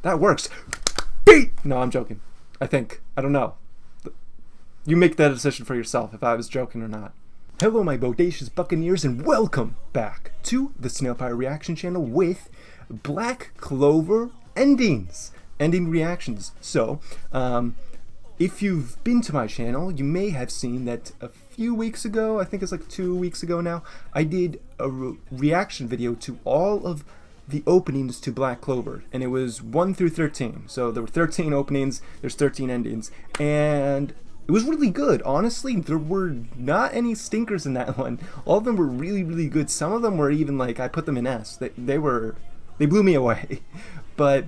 That works. Beat! No, I'm joking. I think. I don't know. You make that decision for yourself if I was joking or not. Hello, my bodacious buccaneers, and welcome back to the Snail Pirate Reaction channel with Black Clover endings. Ending reactions. So, if you've been to my channel, you may have seen that a few weeks ago, I think it's like 2 weeks ago now, I did a reaction video to all of the openings to Black Clover, and it was 1 through 13. So there were 13 openings, there's 13 endings, and it was really good. Honestly, there were not any stinkers in that one. All of them were really, really good. Some of them were even like, I put them in S. They blew me away. But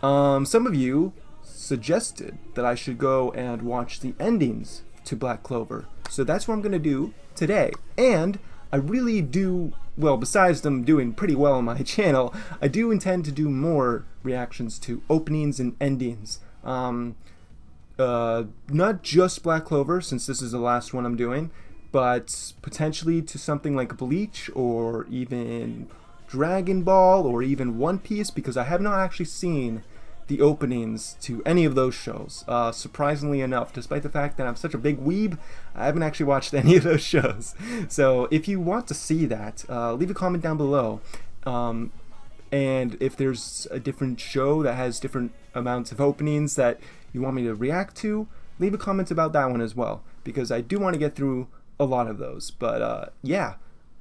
some of you suggested that I should go and watch the endings to Black Clover. So that's what I'm going to do today. And I really do, well, besides them doing pretty well on my channel, I do intend to do more reactions to openings and endings. Not just Black Clover, since this is the last one I'm doing, but potentially to something like Bleach or even Dragon Ball or even One Piece, because I have not actually seen the openings to any of those shows. Surprisingly enough, despite the fact that I'm such a big weeb, I haven't actually watched any of those shows. So if you want to see that, leave a comment down below. And if there's a different show that has different amounts of openings that you want me to react to, leave a comment about that one as well, because I do want to get through a lot of those. But yeah.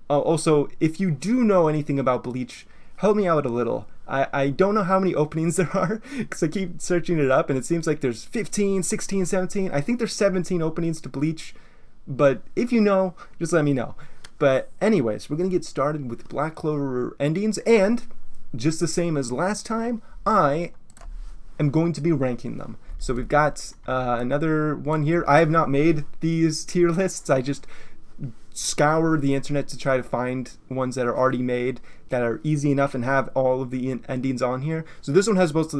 Also, if you do know anything about Bleach, help me out a little. I don't know how many openings there are, because I keep searching it up, and it seems like there's 15, 16, 17. I think there's 17 openings to Bleach, but if you know, just let me know. But anyways, we're going to get started with Black Clover endings, and just the same as last time, I am going to be ranking them. So we've got another one here. I have not made these tier lists. I just scour the internet to try to find ones that are already made that are easy enough and have all of the endings on here. So this one has both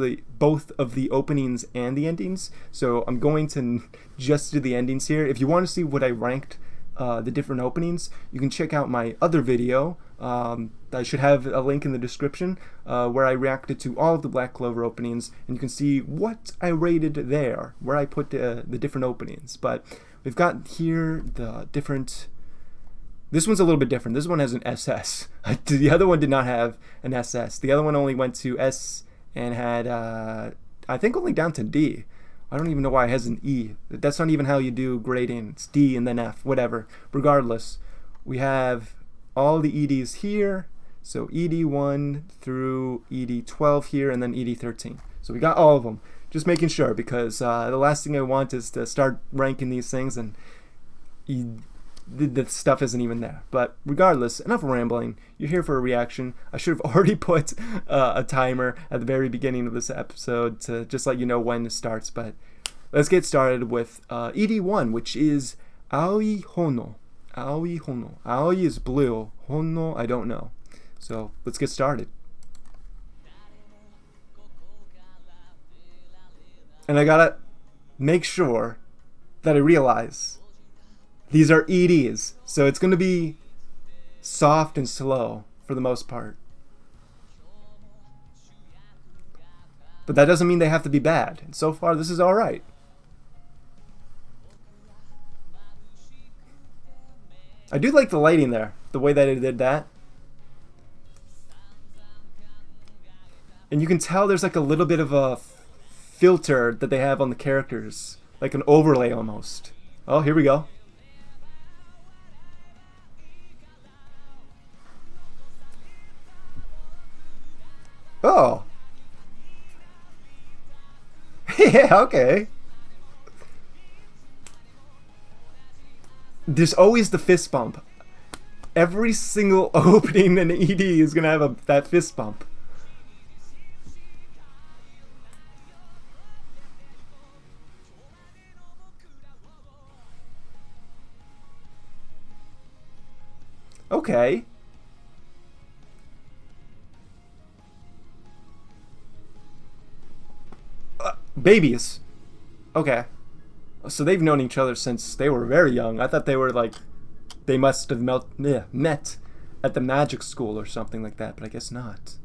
of the openings and the endings. So I'm going to just do the endings here. If you want to see what I ranked the different openings, you can check out my other video. I should have a link in the description where I reacted to all of the Black Clover openings, and you can see what I rated there, where I put the different openings. But we've got here the different. This one's a little bit different. This one has an SS. The other one did not have an SS. The other one only went to S and had, I think, only down to D. I don't even know why it has an E. That's not even how you do grading. It's D and then F, whatever. Regardless, we have all the EDs here. So ED1 through ED12 here, and then ED13. So we got all of them. Just making sure, because the last thing I want is to start ranking these things and the stuff isn't even there. But regardless, enough rambling. You're here for a reaction. I should have already put a timer at the very beginning of this episode to just let you know when it starts. But let's get started with ED1, which is Aoi Hono. Aoi Hono. Aoi is blue. Hono, I don't know. So let's get started. And I gotta make sure that I realize these are EDs, so it's going to be soft and slow for the most part. But that doesn't mean they have to be bad. And so far, this is alright. I do like the lighting there, the way that it did that. And you can tell there's like a little bit of a filter that they have on the characters, like an overlay almost. Oh, here we go. Oh. Yeah, okay. There's always the fist bump. Every single opening in ED is going to have that fist bump. Okay. Babies. Okay. So they've known each other since they were very young. I thought they were like, they must have met at the magic school or something like that, but I guess not.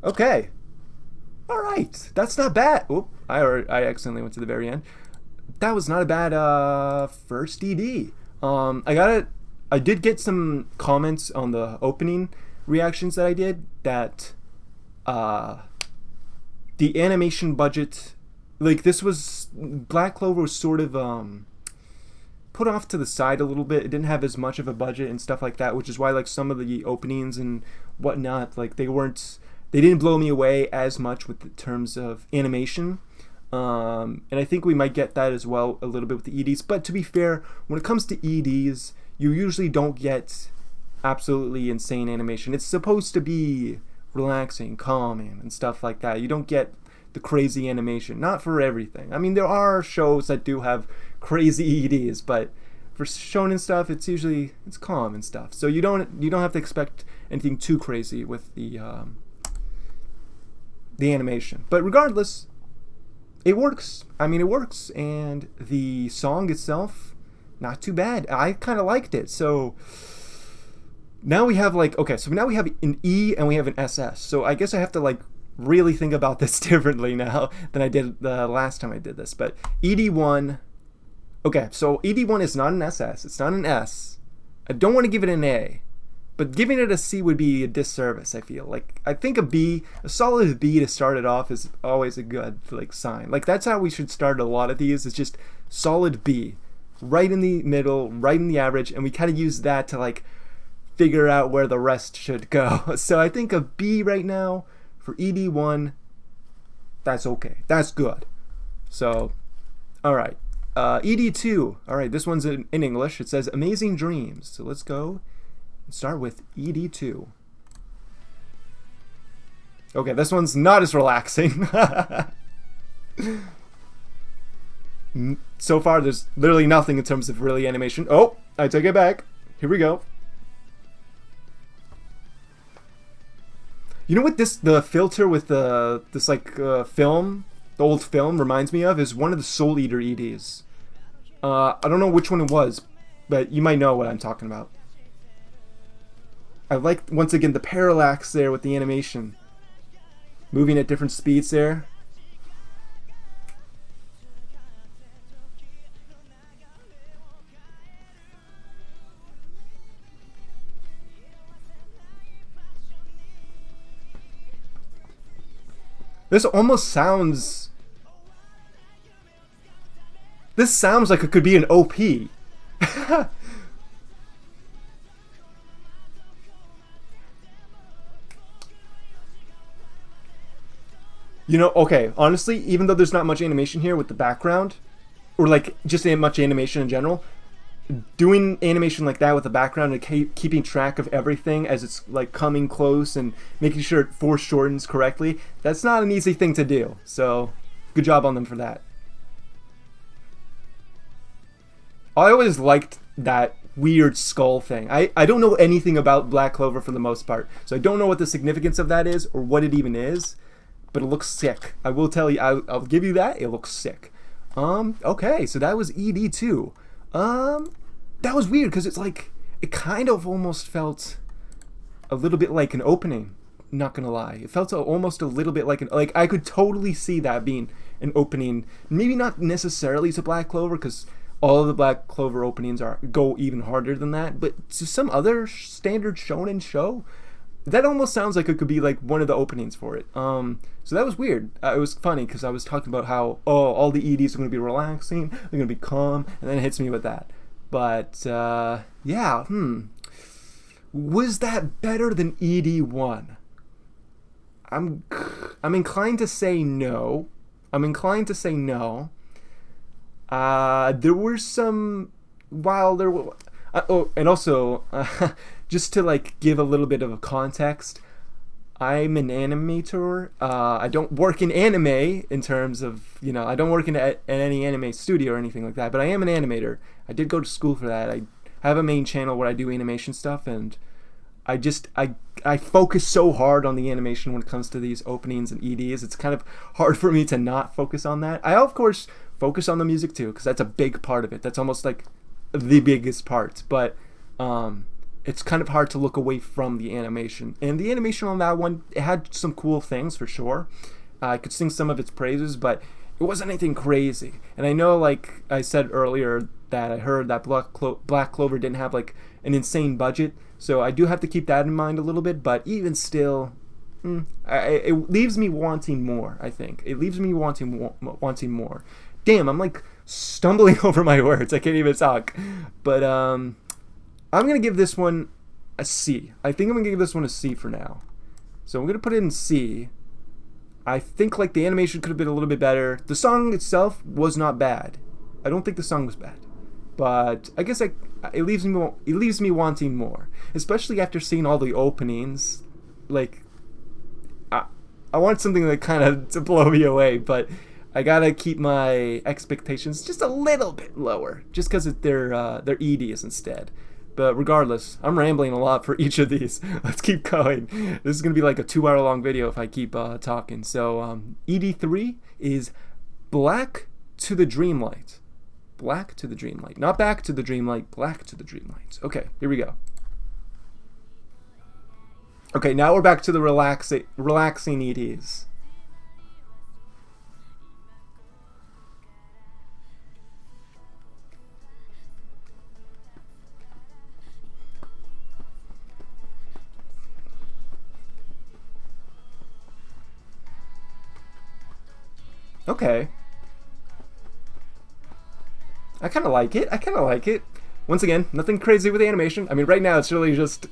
Okay. All right, that's not bad. Oop, I accidentally went to the very end. That was not a bad first ED. I got it. I did get some comments on the opening reactions that I did that uh, the animation budget, like this was Black Clover was sort of put off to the side a little bit. It didn't have as much of a budget and stuff like that, which is why like some of the openings and whatnot, like they didn't blow me away as much with the terms of animation. And I think we might get that as well a little bit with the EDs. But to be fair, when it comes to EDs, you usually don't get absolutely insane animation. It's supposed to be relaxing, calming, and stuff like that. You don't get the crazy animation. Not for everything. I mean, there are shows that do have crazy EDs, but for shonen stuff, it's calm and stuff. So you don't have to expect anything too crazy with the animation. But regardless, it works. I mean, it works, and the song itself, not too bad. I kind of liked it. So now we have so now we have an E and we have an SS. So I guess I have to really think about this differently now than I did the last time I did this. But ED1, okay, so ED1 is not an SS. It's not an S. I don't want to give it an A, but giving it a C would be a disservice, I feel. I think a solid B to start it off is always a good sign. That's how we should start a lot of these. It's just solid B, right in the middle, right in the average, and we kind of use that to figure out where the rest should go. So I think a B right now for ED1, that's okay. That's good. So, all right. ED2. All right, this one's in English. It says Amazing Dreams. So let's go and start with ED2. Okay, this one's not as relaxing. So far, there's literally nothing in terms of really animation. Oh, I take it back. Here we go. You know what the filter with this film, the old film reminds me of is one of the Soul Eater EDs. I don't know which one it was, but you might know what I'm talking about. I like, once again, the parallax there with the animation. Moving at different speeds there. This almost sounds... This sounds like it could be an OP. You know, okay, honestly, even though there's not much animation here with the background, or just much animation in general, doing animation like that with the background and keeping track of everything as it's coming close and making sure it foreshortens correctly, that's not an easy thing to do. So good job on them for that. I always liked that weird skull thing. I don't know anything about Black Clover for the most part, so I don't know what the significance of that is or what it even is, but it looks sick. I will tell you, I'll give you that. It looks sick. Okay, so that was ED2. That was weird because it kind of almost felt a little bit like an opening. Not gonna lie, it felt almost a little bit like I could totally see that being an opening. Maybe not necessarily to Black Clover because all of the Black Clover openings go even harder than that. But to some other standard shonen show, that almost sounds like it could be one of the openings for it. So that was weird. It was funny because I was talking about how all the EDs are going to be relaxing, they're going to be calm, and then it hits me with that. But yeah, was that better than ED1? I'm inclined to say no. There were some, while there were, and also just to give a little bit of a context, I'm an animator. I don't work in anime in terms of, I don't work in any anime studio or anything like that, but I am an animator. I did go to school for that. I have a main channel where I do animation stuff, and I focus so hard on the animation when it comes to these openings and EDs. It's kind of hard for me to not focus on that. I, of course, focus on the music too, because that's a big part of it. That's almost the biggest part. But it's kind of hard to look away from the animation. And the animation on that one, it had some cool things for sure. I could sing some of its praises, but it wasn't anything crazy. And I know, like I said earlier, that I heard that Black Clover didn't have like an insane budget, so I do have to keep that in mind a little bit. But even still, it leaves me wanting more. I think it leaves me wanting more. Damn, I'm like stumbling over my words. I can't even talk. But I'm gonna give this one a C. I think I'm gonna give this one a C for now. So I'm gonna put it in C. I think like the animation could have been a little bit better. The song itself was not bad. I don't think the song was bad, but I guess it leaves me wanting more, especially after seeing all the openings. Like, I want something that kind of to blow me away, but I gotta keep my expectations just a little bit lower, just because they're EDs instead. But regardless, I'm rambling a lot for each of these. Let's keep going. This is going to be like a 2-hour long video if I keep talking. So ED3 is Black to the Dreamlight. Black to the Dreamlight. Not back to the Dreamlight, Black to the Dreamlight. Okay, here we go. Okay, now we're back to the relaxing EDs. Okay. I kind of like it. Once again, nothing crazy with the animation. I mean, right now it's really just...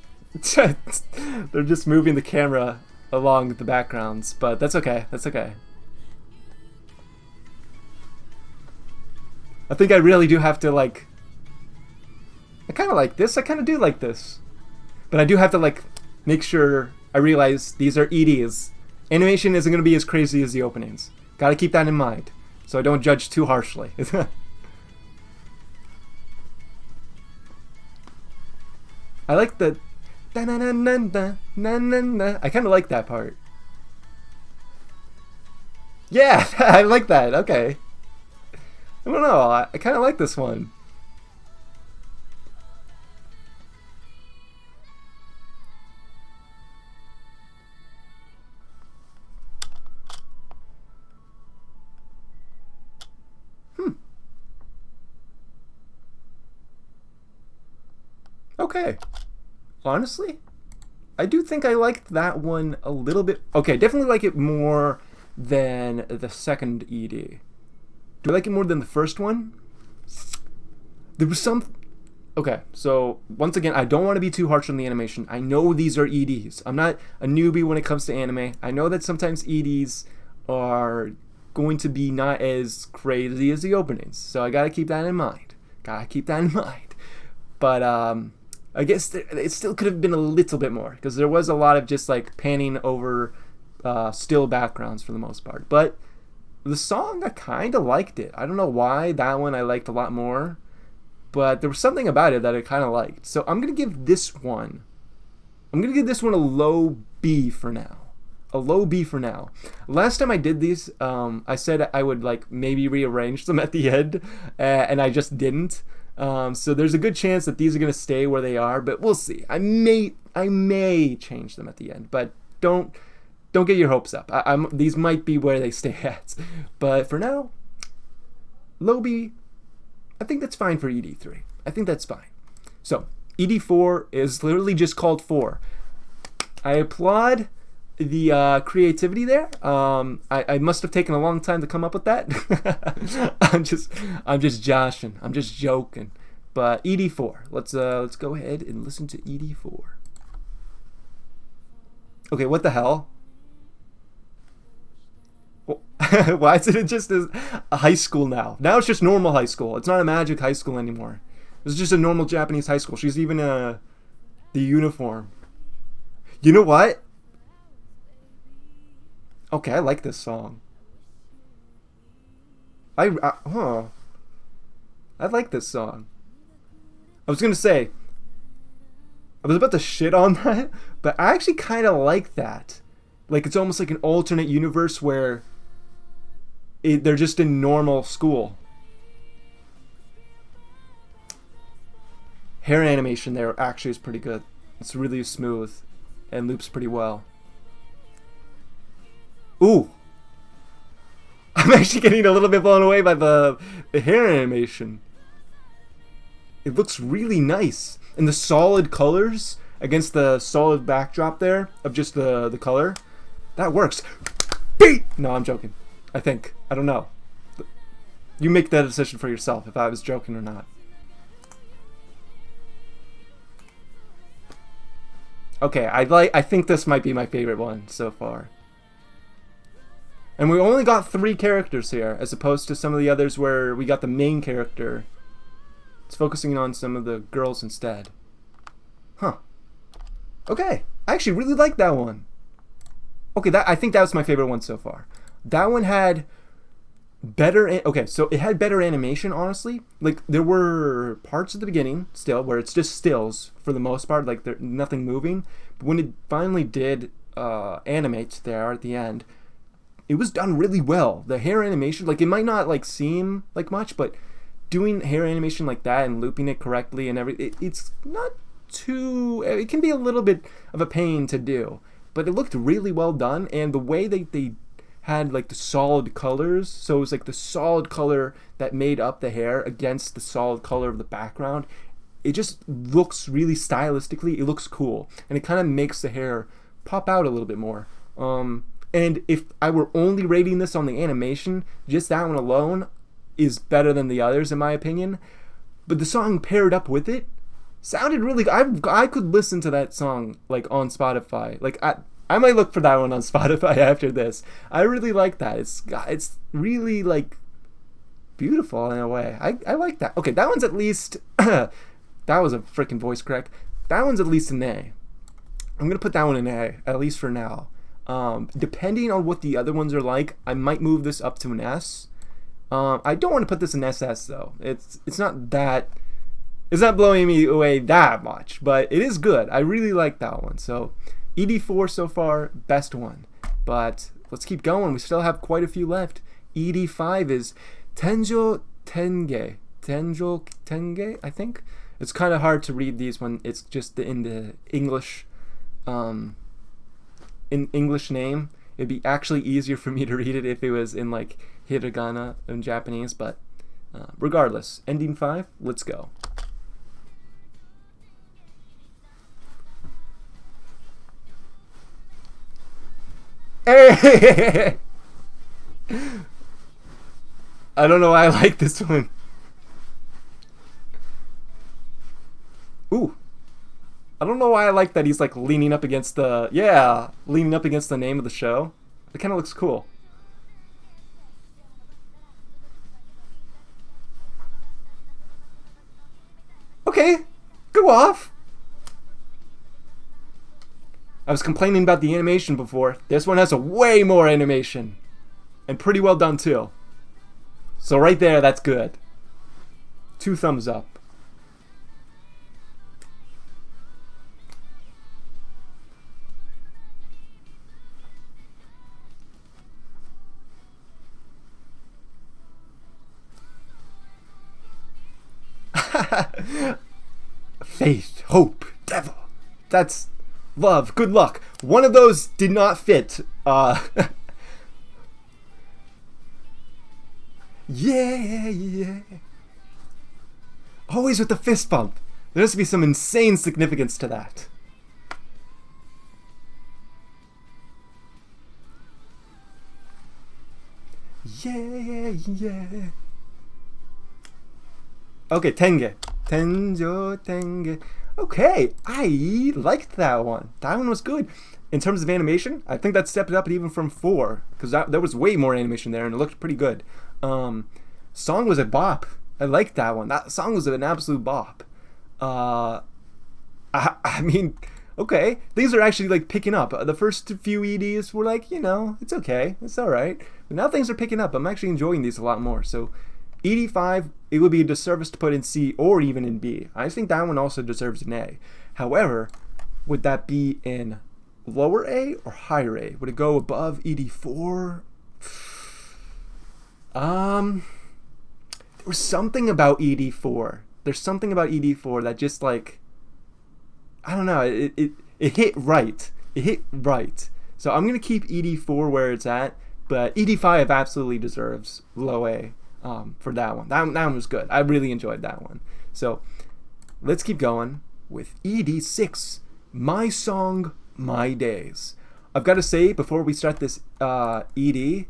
they're just moving the camera along the backgrounds, but that's okay. That's okay. I think I really do have to, like... I kind of like this. I kind of do like this. But I do have to, like, make sure I realize these are EDs. Animation isn't going to be as crazy as the openings. Gotta keep that in mind, so I don't judge too harshly. I like the da na na na na na na na. I kind of like that part. Yeah, I like that. Okay. I don't know. I kind of like this one. Okay. Honestly, I do think I liked that one a little bit. Okay, definitely like it more than the second ED. Do I like it more than the first one? There was some... Okay, so once again, I don't want to be too harsh on the animation. I know these are EDs. I'm not a newbie when it comes to anime. I know that sometimes EDs are going to be not as crazy as the openings. So I gotta keep that in mind. But, I guess it still could have been a little bit more, because there was a lot of just like panning over still backgrounds for the most part. But the song, I kind of liked it. I don't know why that one I liked a lot more, but there was something about it that I kind of liked. So I'm gonna give this one a low B for now. A low B for now. Last time I did these, I said I would like maybe rearrange them at the end, and I just didn't. So there's a good chance that these are going to stay where they are, but we'll see. I may change them at the end, but don't get your hopes up. These might be where they stay at. But for now, low B, I think that's fine for ED3. I think that's fine. So ED4 is literally just called 4. I applaud the creativity there. I must have taken a long time to come up with that. I'm just joshing. I'm just joking. But ED4. Let's go ahead and listen to ED4. Okay, what the hell? Why is it just a high school now? Now it's just normal high school. It's not a magic high school anymore. It's just a normal Japanese high school. She's even the uniform. You know what? Okay, I like this song. I like this song. I was gonna say, I was about to shit on that, but I actually kind of like that. Like, it's almost like an alternate universe where they're just in normal school. Hair animation there actually is pretty good. It's really smooth and loops pretty well. Ooh, I'm actually getting a little bit blown away by the hair animation. It looks really nice. And the solid colors against the solid backdrop there of just the color, that works. No, I'm joking. I think. I don't know. You make that decision for yourself if I was joking or not. Okay, I think this might be my favorite one so far. And we only got 3 characters here, as opposed to some of the others where we got the main character. It's focusing on some of the girls instead. Huh. Okay, I actually really like that one. Okay, I think that was my favorite one so far. That one had better... Okay, so it had better animation, honestly. Like, there were parts at the beginning, still, where it's just stills, for the most part. Like, there's nothing moving. But when it finally did animate there at the end, it was done really well. The hair animation, like, it might not, like, seem like much, but doing hair animation like that and looping it correctly and it's not too... It can be a little bit of a pain to do. But it looked really well done, and the way they had like the solid colors, so it was like the solid color that made up the hair against the solid color of the background, it just looks really stylistically, it looks cool, and it kind of makes the hair pop out a little bit more. And if I were only rating this on the animation, just that one alone is better than the others in my opinion. But the song paired up with it sounded really good. I could listen to that song like on Spotify. Like I might look for that one on Spotify after this. I really like that. It's really like beautiful in a way. I like that. Okay, that one's at least that was a freaking voice crack. That one's at least an A. I'm gonna put that one in A, at least for now. Depending on what the other ones are like, I might move this up to an S. I don't want to put this in SS though. It's not blowing me away that much, but it is good. I really like that one. So ED4 so far, best one. But let's keep going. We still have quite a few left. ED5 is Tenjo Tenge. Tenjo Tenge, I think. It's kind of hard to read these when it's just in the English in English name. It'd be actually easier for me to read it if it was in like hiragana in Japanese, but regardless, ending 5, let's go. Hey! I don't know why I like this one. Ooh. I don't know why I like that he's like leaning up against the name of the show. It kind of looks cool. Okay, go off. I was complaining about the animation before. This one has a way more animation. And pretty well done too. So right there, that's good. 2 thumbs up. Faith, hope, devil. That's love, good luck. One of those did not fit. Yeah. Always with the fist bump. There has to be some insane significance to that. Yeah. Okay, Tenge. Tenjo Tenge. Okay, I liked that one. That one was good. In terms of animation, I think that stepped up even from 4, because there was way more animation there and it looked pretty good. Song was a bop. I liked that one. That song was an absolute bop. I mean, okay, these are actually like picking up. The first few EDs were like, it's okay, it's alright. But now things are picking up. I'm actually enjoying these a lot more. So ED5, it would be a disservice to put in C or even in B. I think that one also deserves an A. However, would that be in lower A or higher A? Would it go above ED4? There was something about ED4. There's something about ED4 that just like, I don't know, it hit right. It hit right. So I'm going to keep ED4 where it's at, But ED5 absolutely deserves low A for that one. That one was good. I really enjoyed that one. So let's keep going with ED6, My Song, My Days. I've got to say, before we start this ED,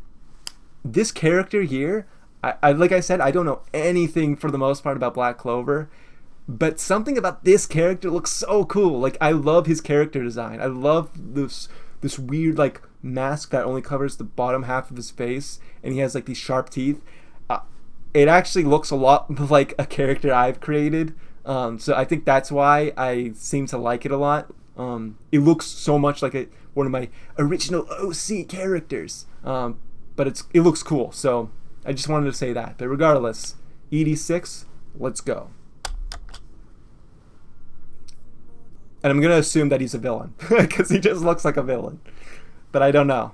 this character here, I like I said, I don't know anything for the most part about Black Clover, but something about this character looks so cool. Like, I love his character design. I love this weird like mask that only covers the bottom half of his face, and he has like these sharp teeth. It actually looks a lot like a character I've created. So I think that's why I seem to like it a lot. It looks so much like one of my original OC characters. But it looks cool, so I just wanted to say that. But regardless, ED6, let's go. And I'm going to assume that he's a villain, because he just looks like a villain. But I don't know.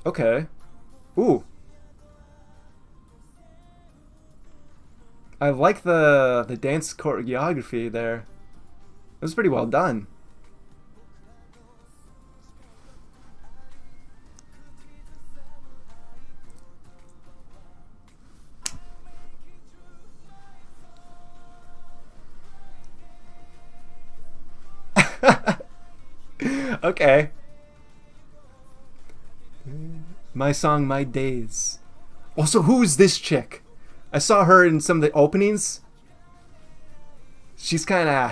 Okay. Ooh. I like the dance choreography there. It was pretty well done. Okay. My Song, My Days. Also, who is this chick? I saw her in some of the openings. She's kind of...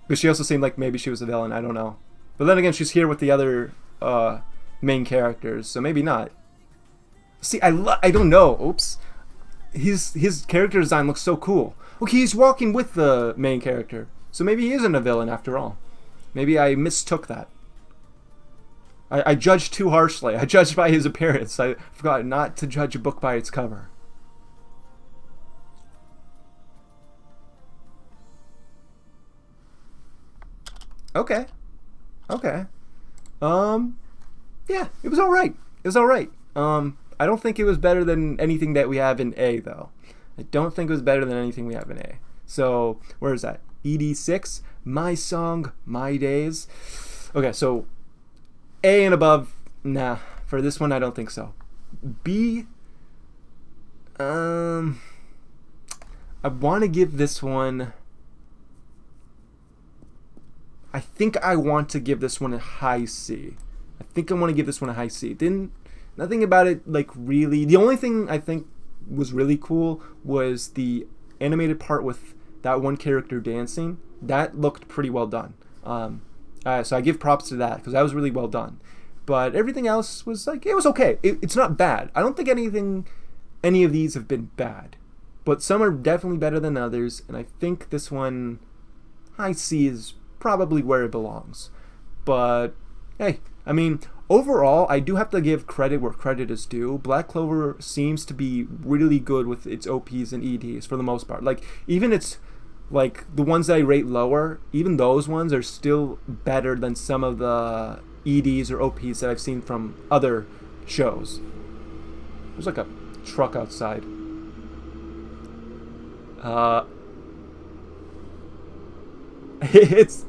But she also seemed like maybe she was a villain. I don't know. But then again, she's here with the other main characters, so maybe not. See, I don't know. Oops. His character design looks so cool. Okay, he's walking with the main character. So maybe he isn't a villain after all. Maybe I mistook that. I judged too harshly. I judged by his appearance. I forgot not to judge a book by its cover. Okay. Okay. Yeah, it was alright. It was alright. I don't think it was better than anything that we have in A, though. I don't think it was better than anything we have in A. So, where is that? ED6, My Song, My Days. Okay, so A and above, nah. For this one, I don't think so. B, I want to give this one... I think I want to give this one a high C. I think I want to give this one a high C. Nothing about it, like, really... The only thing I think was really cool was the animated part with that one character dancing. That looked pretty well done. So I give props to that, because that was really well done. But everything else was, like, it was okay. It's not bad. I don't think any of these have been bad. But some are definitely better than others, and I think this one, high C, is probably where it belongs. But, hey, I mean, overall, I do have to give credit where credit is due. Black Clover seems to be really good with its OPs and EDs for the most part. Like, even its, like, the ones that I rate lower, even those ones are still better than some of the EDs or OPs that I've seen from other shows. There's like a truck outside. It's...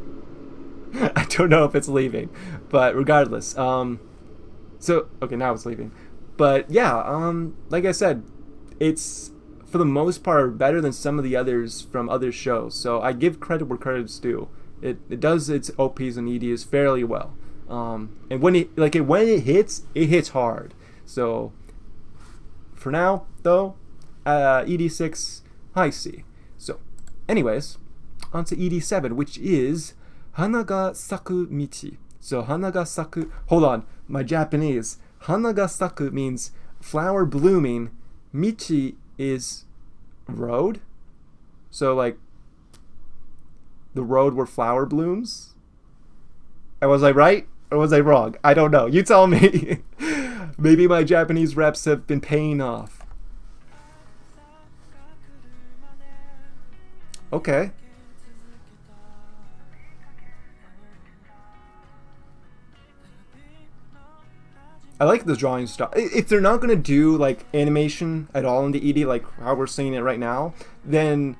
I don't know if it's leaving, but regardless, so, okay, now it's leaving, but yeah, like I said, it's, for the most part, better than some of the others from other shows, so I give credit where credit's due. It does its OPs and EDs fairly well, and when it hits hard, so, for now, though, ED6, high C. So, anyways, on to ED7, which is Hana ga saku michi. So hana ga saku, hold on, my Japanese. Hana ga saku means flower blooming. Michi is road. So like the road where flower blooms. And was I right or was I wrong? I don't know. You tell me. Maybe my Japanese reps have been paying off. Okay. I like the drawing style. If they're not gonna do like animation at all in the ED, like how we're seeing it right now, then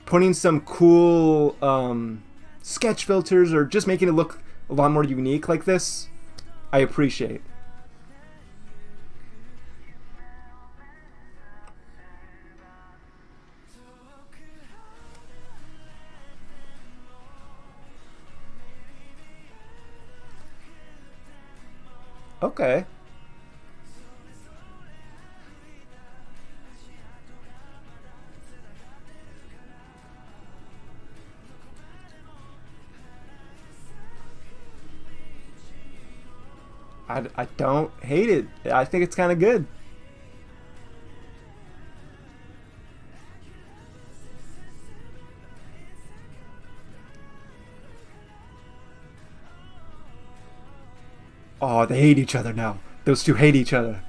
putting some cool sketch filters or just making it look a lot more unique like this, I appreciate. Okay. I don't hate it. I think it's kind of good. Oh, they hate each other now. Those two hate each other.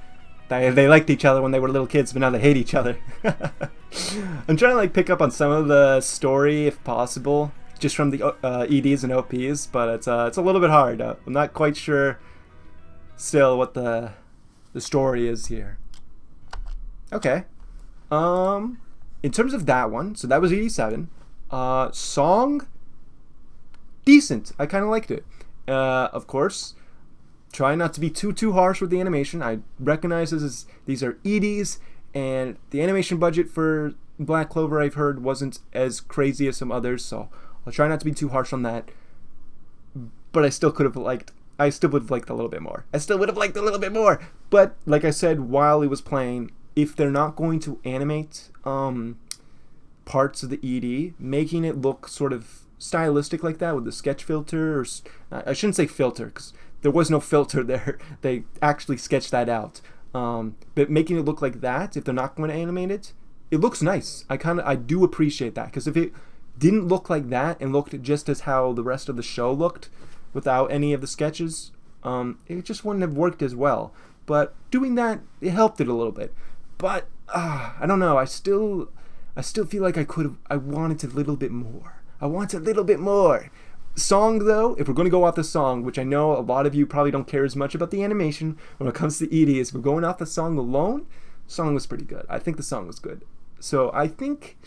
They liked each other when they were little kids, but now they hate each other. I'm trying to like pick up on some of the story if possible, just from the EDs and OPs, but it's a little bit hard. I'm not quite sure still what the story is here. Okay. In terms of that one, so that was 87. Song, decent. I kind of liked it. Of course, try not to be too harsh with the animation. I recognize these are EDs, and the animation budget for Black Clover, I've heard, wasn't as crazy as some others, so I'll try not to be too harsh on that. But I still would have liked a little bit more. I still would have liked a little bit more. But like I said while it was playing, if they're not going to animate parts of the ED, making it look sort of stylistic like that with the sketch filter, or I shouldn't say filter because there was no filter there. They actually sketched that out. But making it look like that, if they're not going to animate it, it looks nice. I do appreciate that, because if it didn't look like that and looked just as how the rest of the show looked without any of the sketches, it just wouldn't have worked as well. But doing that, it helped it a little bit. But I don't know. I still feel like I wanted a little bit more. I want a little bit more. Song, though, if we're going to go off the song, which I know a lot of you probably don't care as much about the animation when it comes to EDs, if we're going off the song alone, the song was pretty good. I think the song was good. So I think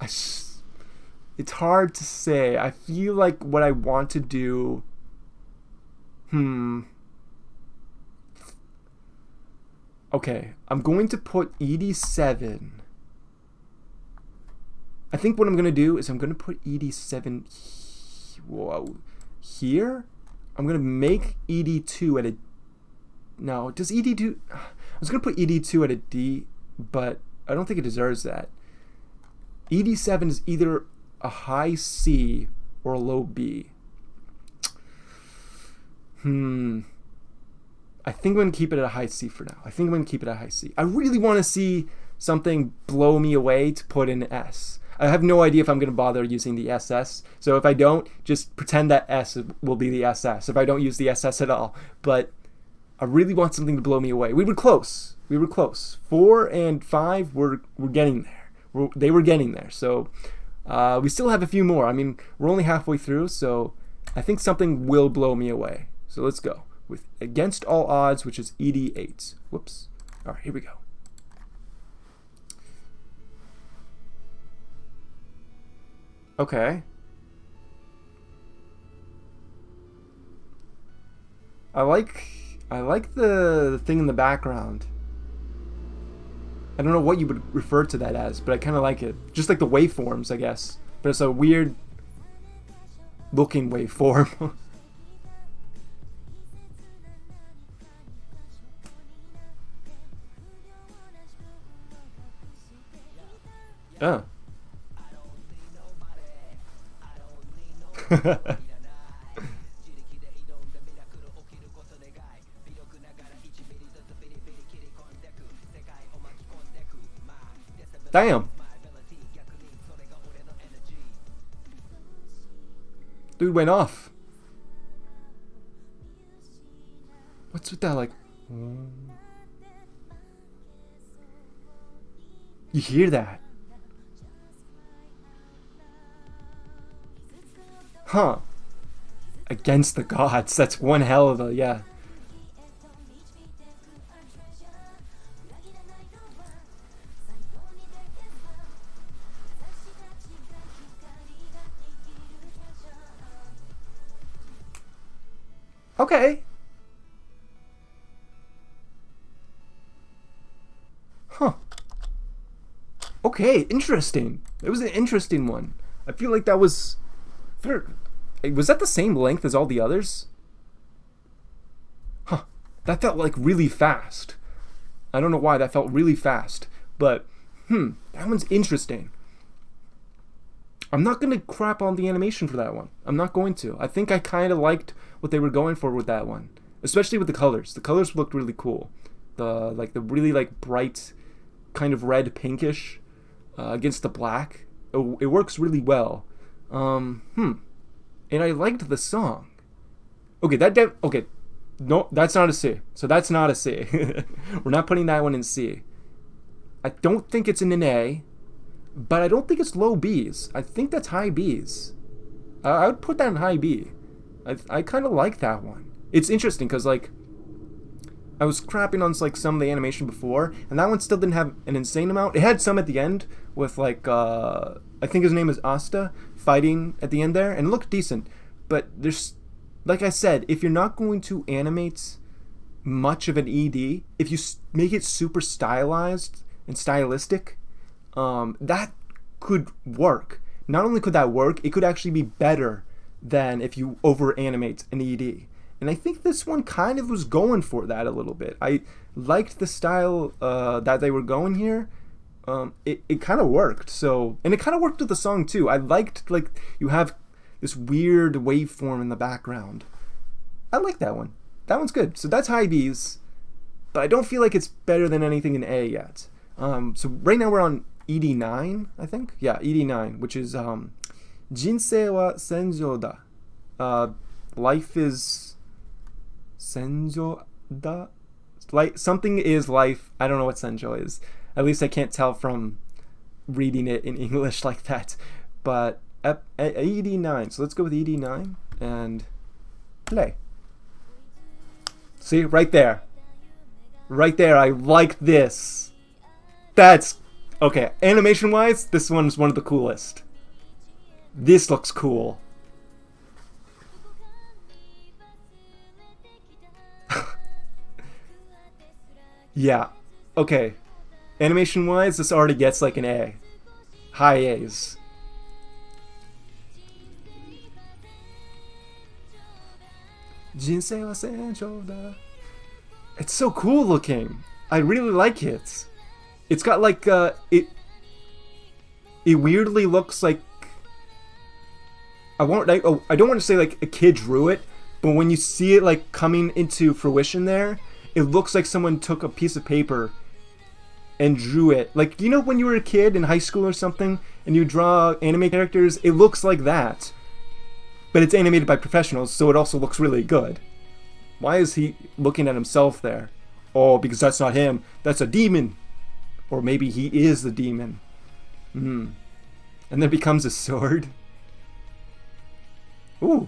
it's hard to say. I feel like what I want to do, okay, I'm going to put ED7. I think what I'm going to do is I'm going to put ED7 here. I'm going to make ED2 at a... No, does ED2... I was going to put ED2 at a D, but I don't think it deserves that. ED7 is either a high C or a low B. I think I'm going to keep it at a high C for now. I really want to see something blow me away to put in S. I have no idea if I'm going to bother using the SS. So if I don't, just pretend that S will be the SS if I don't use the SS at all. But I really want something to blow me away. We were close. 4 and 5 were getting there. They were getting there. So we still have a few more. I mean, we're only halfway through, so I think something will blow me away. So let's go with Against All Odds, which is ED8. Whoops. All right, here we go. Okay. I like the thing in the background. I don't know what you would refer to that as, but I kind of like it. Just like the waveforms, I guess. But it's a weird looking waveform. Oh. Damn. Dude went off. What's with that, like... You hear that? Huh. Against the Gods. That's one hell of a, yeah. Okay. Huh. Okay, interesting. It was an interesting one. I feel like that was... Was that the same length as all the others? Huh. That felt like really fast. I don't know why that felt really fast. But, that one's interesting. I'm not going to crap on the animation for that one. I'm not going to. I think I kind of liked what they were going for with that one. Especially with the colors. The colors looked really cool. The really like bright kind of red pinkish against the black. It works really well. And I liked the song. Okay, okay. No, that's not a C. So that's not a C. We're not putting that one in C. I don't think it's in an A, but I don't think it's low B's. I think that's high B's. I would put that in high B. I kind of like that one. It's interesting because like I was crapping on like some of the animation before, and that one still didn't have an insane amount. It had some at the end with like I think his name is Asta fighting at the end there, and it looked decent. But there's, like I said, if you're not going to animate much of an ED, if you make it super stylized and stylistic, that could work. Not only could that work, it could actually be better than if you over animate an ED. And I think this one kind of was going for that a little bit. I liked the style that they were going here. It kind of worked. So, and it kind of worked with the song too. I liked like you have this weird waveform in the background. I like that one. That one's good. So that's high B's, but I don't feel like it's better than anything in A yet. So right now we're on ED9, I think. Yeah, ED9, which is Jinsei wa senjou da. Life is senjou da. Like something is life. I don't know what senjou is. At least I can't tell from reading it in English like that. But ED9. So let's go with ED9 and play. See, right there. Right there, I like this. That's... Okay, animation-wise, this one's one of the coolest. This looks cool. Yeah, okay. Animation-wise, this already gets like an A. High A's. Jinsei wa senjou da. It's so cool looking. I really like it. It's got like it weirdly looks like I don't want to say like a kid drew it, but when you see it like coming into fruition there, it looks like someone took a piece of paper and drew it. Like, you know when you were a kid in high school or something and you draw anime characters, it looks like that. But it's animated by professionals, so it also looks really good. Why is he looking at himself there? Oh, because that's not him. That's a demon. Or maybe he is the demon. And then becomes a sword. Ooh.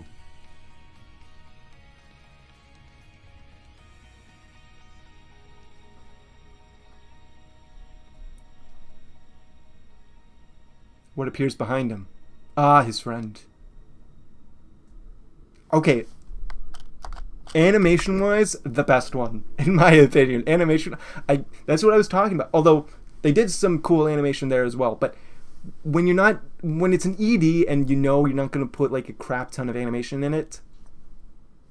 What appears behind him? Ah, his friend. Okay. Animation-wise, the best one, in my opinion. Animation, that's what I was talking about. Although, they did some cool animation there as well. But when it's an ED and you know you're not going to put like a crap ton of animation in it,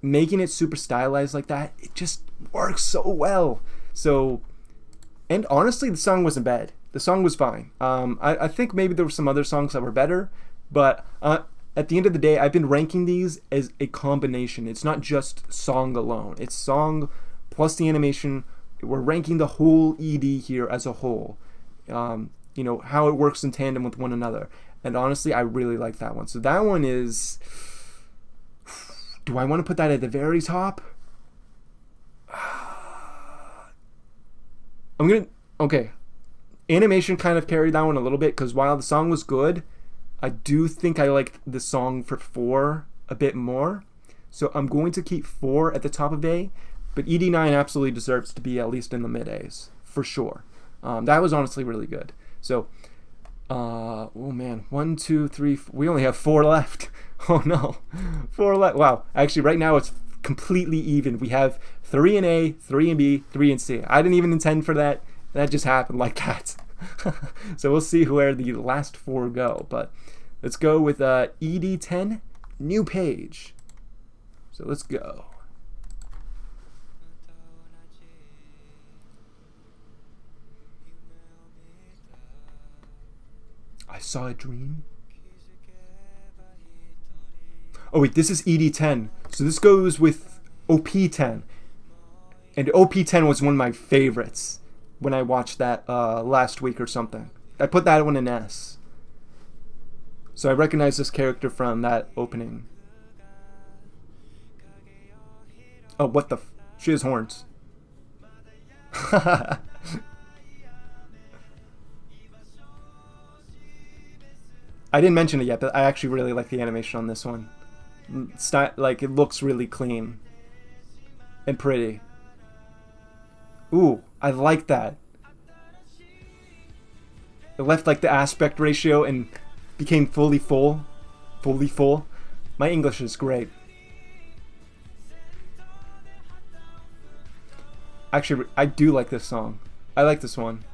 making it super stylized like that, it just works so well. So, and honestly, the song wasn't bad. The song was fine. I think maybe there were some other songs that were better, but at the end of the day, I've been ranking these as a combination. It's not just song alone. It's song plus the animation. We're ranking the whole ED here as a whole. You know, how it works in tandem with one another. And honestly, I really like that one. So that one is... Do I want to put that at the very top? I'm going to... Okay. Animation kind of carried that one a little bit, because while the song was good, I do think I liked the song for 4 a bit more. So I'm going to keep 4 at the top of A, but ED9 absolutely deserves to be at least in the mid A's, for sure. That was honestly really good. So, oh man, 1, 2, 3, we only have 4 left. Oh no, 4 left. Wow, actually right now it's completely even. We have 3 in A, 3 in B, 3 in C. I didn't even intend for that. That just happened like that. So we'll see where the last 4 go. But let's go with ED10, new page. So let's go. I saw a dream. Oh wait, this is ED10. So this goes with OP10. And OP10 was one of my favorites when I watched that last week or something. I put that one in S. So I recognize this character from that opening. Oh, what the she has horns. I didn't mention it yet, but I actually really like the animation on this one. Like, it looks really clean and pretty. Ooh, I like that. It left like the aspect ratio and became fully full. Fully full. My English is great. Actually, I do like this song. I like this one.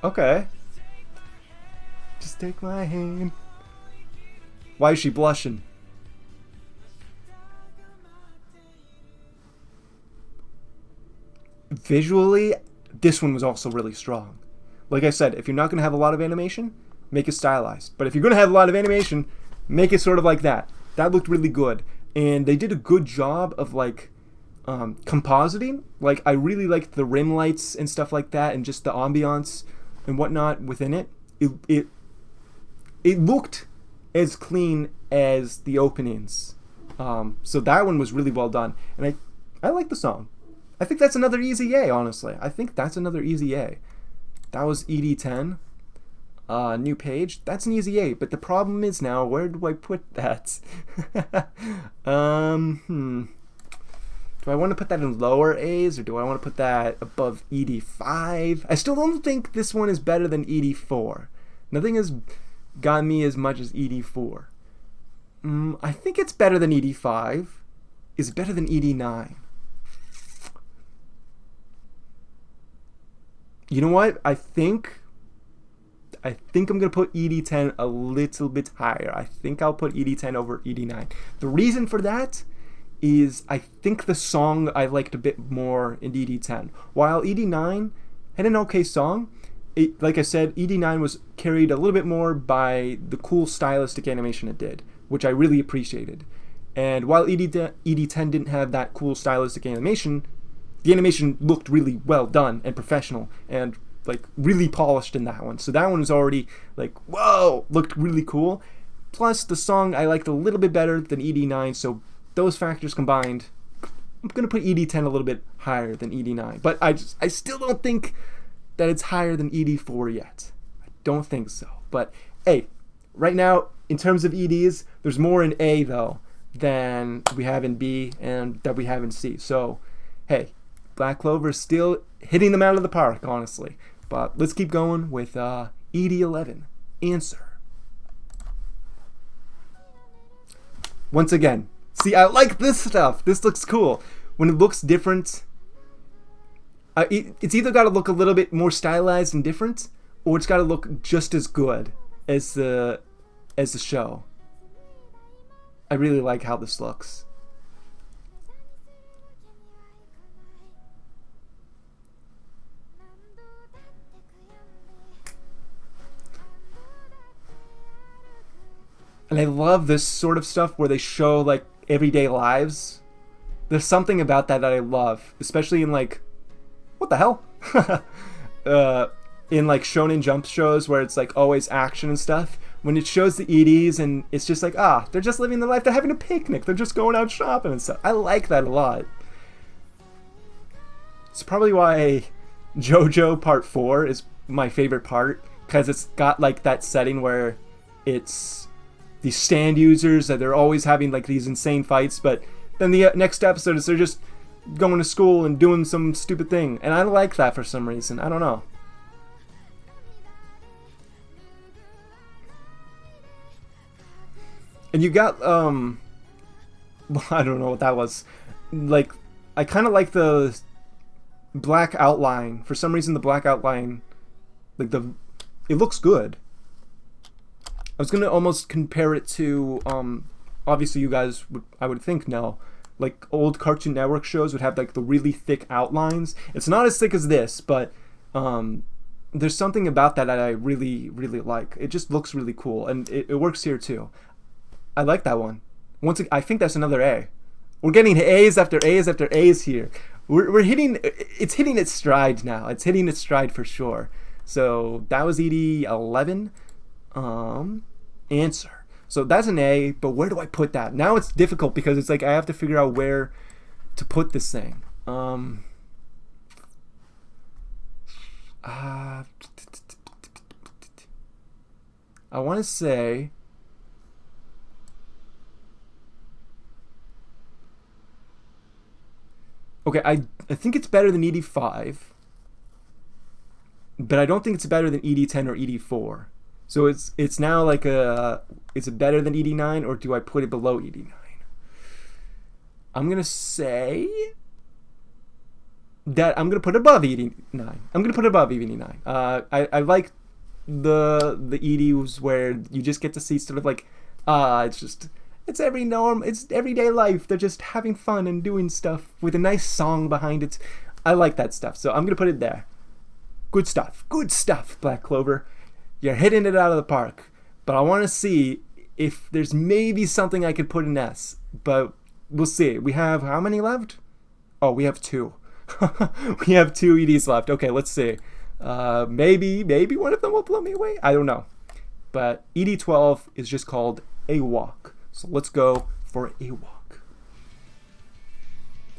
Okay. Just take my hand. Why is she blushing? Visually, this one was also really strong. Like I said, if you're not going to have a lot of animation, make it stylized. But if you're going to have a lot of animation, make it sort of like that. That looked really good. And they did a good job of like compositing. Like, I really liked the rim lights and stuff like that, and just the ambiance and whatnot within it. It looked as clean as the openings. So that one was really well done. And I like the song. I think that's another easy A, honestly. I think that's another easy A. That was ED10. New page. That's an easy A. But the problem is now, where do I put that? Do I want to put that in lower A's, or do I want to put that above ED5? I still don't think this one is better than ED4. Nothing has got me as much as ED4. I think it's better than ED5. Is it better than ED9? You know what? I think I'm going to put ED10 a little bit higher. I think I'll put ED10 over ED9. The reason for that is I think the song I liked a bit more in ED10. While ED9 had an okay song, like I said, ED9 was carried a little bit more by the cool stylistic animation it did, which I really appreciated. And while ED10 didn't have that cool stylistic animation, the animation looked really well done and professional and like really polished in that one. So that one was already like, whoa, looked really cool. Plus the song I liked a little bit better than ED9, so those factors combined, I'm going to put ED10 a little bit higher than ED9. But I still don't think that it's higher than ED4 yet. I don't think so. But hey, right now, in terms of EDs, there's more in A though than we have in B and that we have in C. So hey, Black Clover is still hitting them out of the park, honestly. But let's keep going with ED11. Answer. Once again, see, I like this stuff. This looks cool. When it looks different, it's either got to look a little bit more stylized and different, or it's got to look just as good as the show. I really like how this looks. And I love this sort of stuff where they show like everyday lives. There's something about that I love, especially in like, what the hell? In like Shonen Jump shows where it's like always action and stuff. When it shows the EDs and it's just like, they're just living their life. They're having a picnic. They're just going out shopping and stuff. I like that a lot. It's probably why JoJo Part 4 is my favorite part. because it's got like that setting where it's these stand users that they're always having like these insane fights, but then the next episode is they're just going to school and doing some stupid thing, and I like that for some reason. I don't know. And you got well, I don't know what that was. Like, I kind of like the black outline. For some reason, the black outline, like it looks good. I was gonna almost compare it to, obviously you guys would, I would think, know, like old Cartoon Network shows would have like the really thick outlines. It's not as thick as this, but there's something about that I really, really like. It just looks really cool, and it works here too. I like that one. Once again, I think that's another A. We're getting A's after A's after A's here. We're hitting, it's hitting its stride now. It's hitting its stride for sure. So that was ED11. Answer. So that's an A, but where do I put that? Now it's difficult because it's like I have to figure out where to put this thing. I want to say, okay, I think it's better than ED5, but I don't think it's better than ED10 or ED4. So it's now like is it better than ED9, or do I put it below ED9? I'm gonna say that I'm gonna put it above ED9. I'm gonna put it above ED9. I like the EDs where you just get to see sort of like it's everyday life. They're just having fun and doing stuff with a nice song behind it. I like that stuff, so I'm gonna put it there. Good stuff, Black Clover. You're hitting it out of the park, but I want to see if there's maybe something I could put in S, but we'll see. We have how many left? Oh, we have 2. We have 2 EDs left. Okay, let's see. Maybe one of them will blow me away. I don't know. But ED12 is just called A Walk. So let's go for A Walk.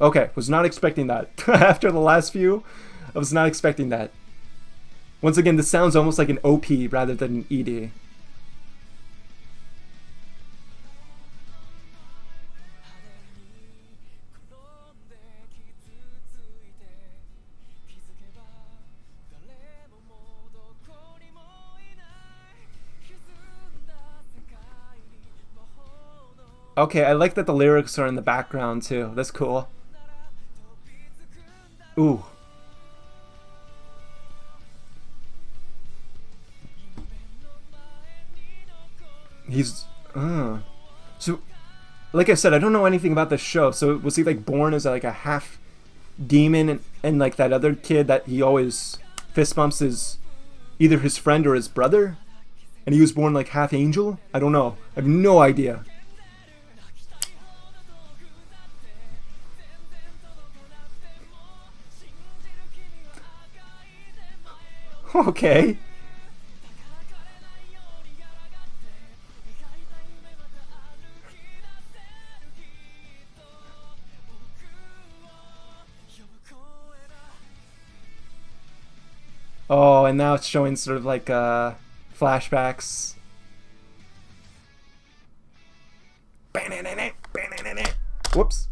Okay, was not expecting that. After the last few, I was not expecting that. Once again, this sounds almost like an OP rather than an ED. Okay, I like that the lyrics are in the background too. That's cool. Ooh. He's so, like I said, I don't know anything about this show. So was he like born as like a half demon, and like that other kid that he always fist bumps is either his friend or his brother, and he was born like half angel? I don't know. I have no idea. Okay. Oh, and now it's showing sort of like flashbacks. Whoops.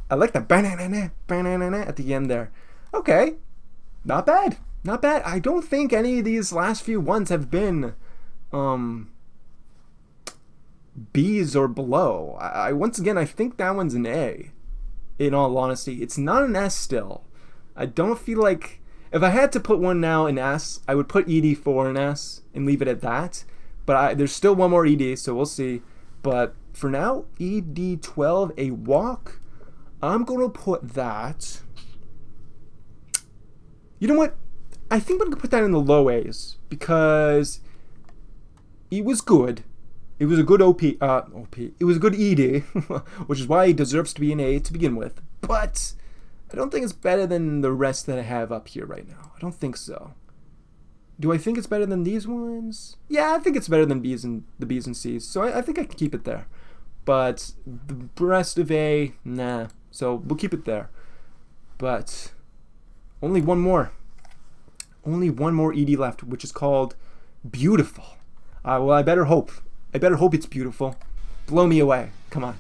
I like that at the end there. Okay. Not bad. Not bad. I don't think any of these last few ones have been B's or below. I once again, I think that one's an A. In all honesty, it's not an S still. I don't feel like, if I had to put one now in S, I would put ED4 in S and leave it at that. But there's still one more ED, so we'll see. But for now, ED12, A Walk, I'm going to put that. You know what? I think I'm going to put that in the low A's because it was good. It was a good OP. It was a good ED, which is why he deserves to be an A to begin with. But I don't think it's better than the rest that I have up here right now. I don't think so. Do I think it's better than these ones? Yeah, I think it's better than the B's and C's. So I think I can keep it there. But the rest of A, nah. So we'll keep it there. But only one more. Only one more ED left, which is called Beautiful. Well, I better hope. I better hope it's beautiful. Blow me away. Come on.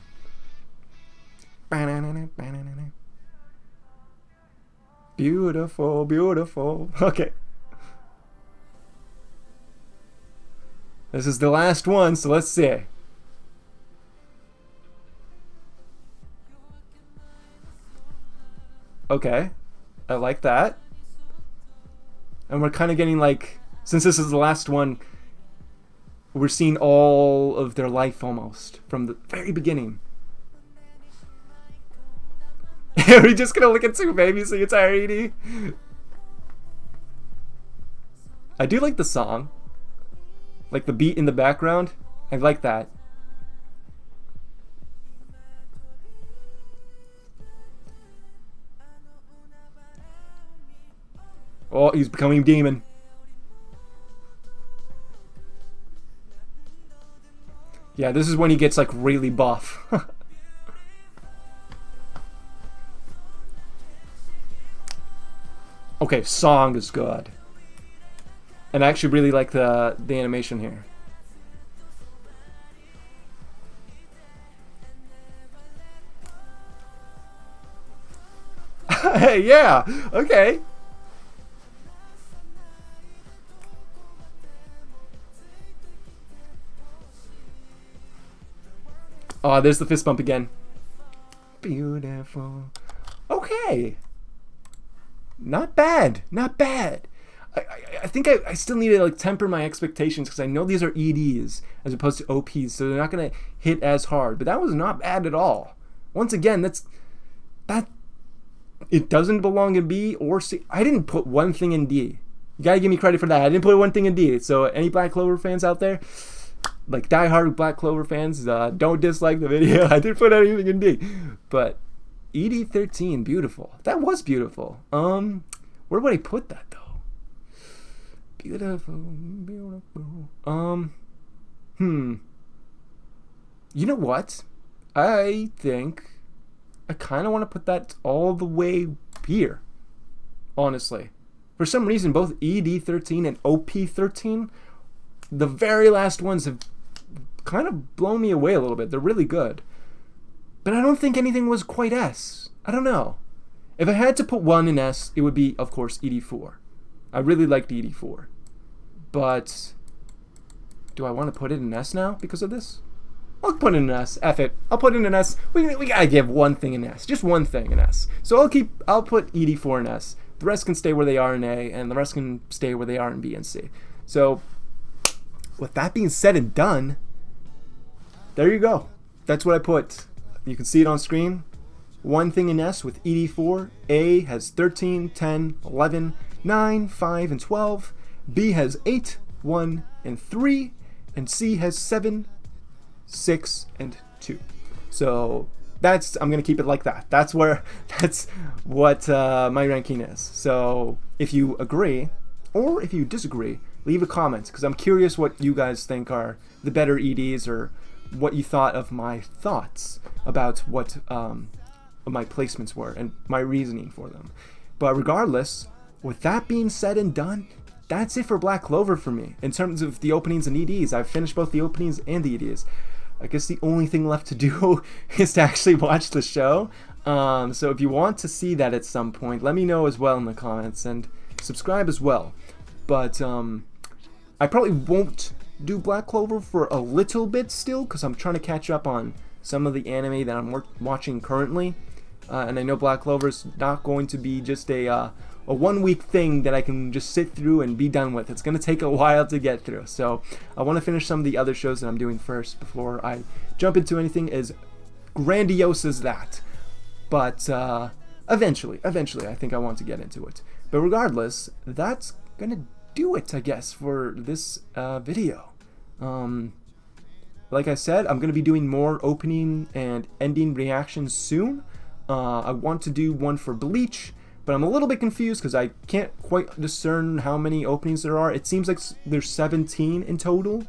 Beautiful, beautiful. Okay. This is the last one, so let's see. Okay. I like that. And we're kind of getting like, since this is the last one, we're seeing all of their life almost from the very beginning. Are we just gonna look at two babies the entire ED? I do like the song. Like the beat in the background. I like that. Oh, he's becoming a demon. Yeah, this is when he gets like really buff. Okay, song is good. And I actually really like the animation here. Yeah, okay. Oh, there's the fist bump again. Beautiful. Okay. Not bad. Not bad. I think I still need to like temper my expectations because I know these are EDs as opposed to OPs, so they're not gonna hit as hard. But that was not bad at all. Once again, that it doesn't belong in B or C. I didn't put one thing in D. You gotta give me credit for that. I didn't put one thing in D. So any Black Clover fans out there, like diehard Black Clover fans, don't dislike the video. I didn't put anything in D. But ED13, beautiful. That was beautiful. Where would I put that though? Beautiful, beautiful. You know what? I think I kind of want to put that all the way here. Honestly, for some reason, both ED13 and OP13, the very last ones have kind of blown me away a little bit. They're really good. But I don't think anything was quite S. I don't know. If I had to put one in S, it would be, of course, ED4. I really liked ED4. But do I want to put it in S now because of this? I'll put it in S. F it. I'll put it in S. We gotta give one thing in S. Just one thing in S. So I'll put ED4 in S. The rest can stay where they are in A, and the rest can stay where they are in B and C. So with that being said and done, there you go. That's what I put. You can see it on screen. One thing in S with ED4. A has 13, 10, 11, 9, 5, and 12. B has 8, 1, and 3. And C has 7, 6, and 2. So I'm going to keep it like that. That's what my ranking is. So if you agree or if you disagree, leave a comment because I'm curious what you guys think are the better EDs or what you thought of my thoughts about what my placements were and my reasoning for them. But regardless, with that being said and done, that's it for Black Clover for me. In terms of the openings and EDs, I've finished both the openings and the EDs. I guess the only thing left to do is to actually watch the show. So if you want to see that at some point, let me know as well in the comments and subscribe as well. But I probably won't do Black Clover for a little bit still because I'm trying to catch up on some of the anime that I'm watching currently. And I know Black Clover is not going to be just a 1 week thing that I can just sit through and be done with. It's going to take a while to get through. So I want to finish some of the other shows that I'm doing first before I jump into anything as grandiose as that. But eventually, I think I want to get into it. But regardless, that's going to do it, I guess, for this video. Like I said, I'm going to be doing more opening and ending reactions soon. I want to do one for Bleach, but I'm a little bit confused because I can't quite discern how many openings there are. It seems like there's 17 in total,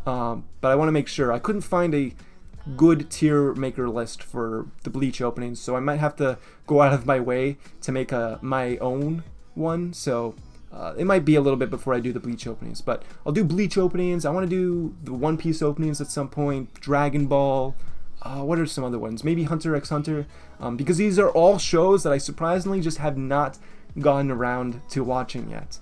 but I want to make sure. I couldn't find a good tier maker list for the Bleach openings, so I might have to go out of my way to make my own one. So It might be a little bit before I do the Bleach openings, but I'll do Bleach openings. I want to do the One Piece openings at some point, Dragon Ball. What are some other ones? Maybe Hunter x Hunter, because these are all shows that I surprisingly just have not gotten around to watching yet,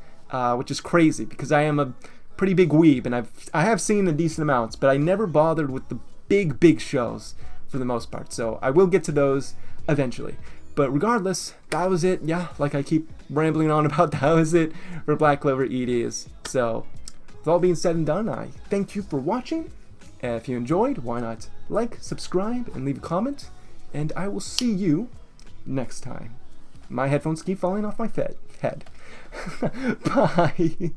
which is crazy because I am a pretty big weeb and I have seen a decent amounts, but I never bothered with the big shows for the most part. So I will get to those eventually. But regardless, that was it. Yeah, like I keep rambling on about, that was it for Black Clover EDs. So with all being said and done, I thank you for watching. If you enjoyed, why not like, subscribe, and leave a comment, and I will see you next time. My headphones keep falling off my head. Bye.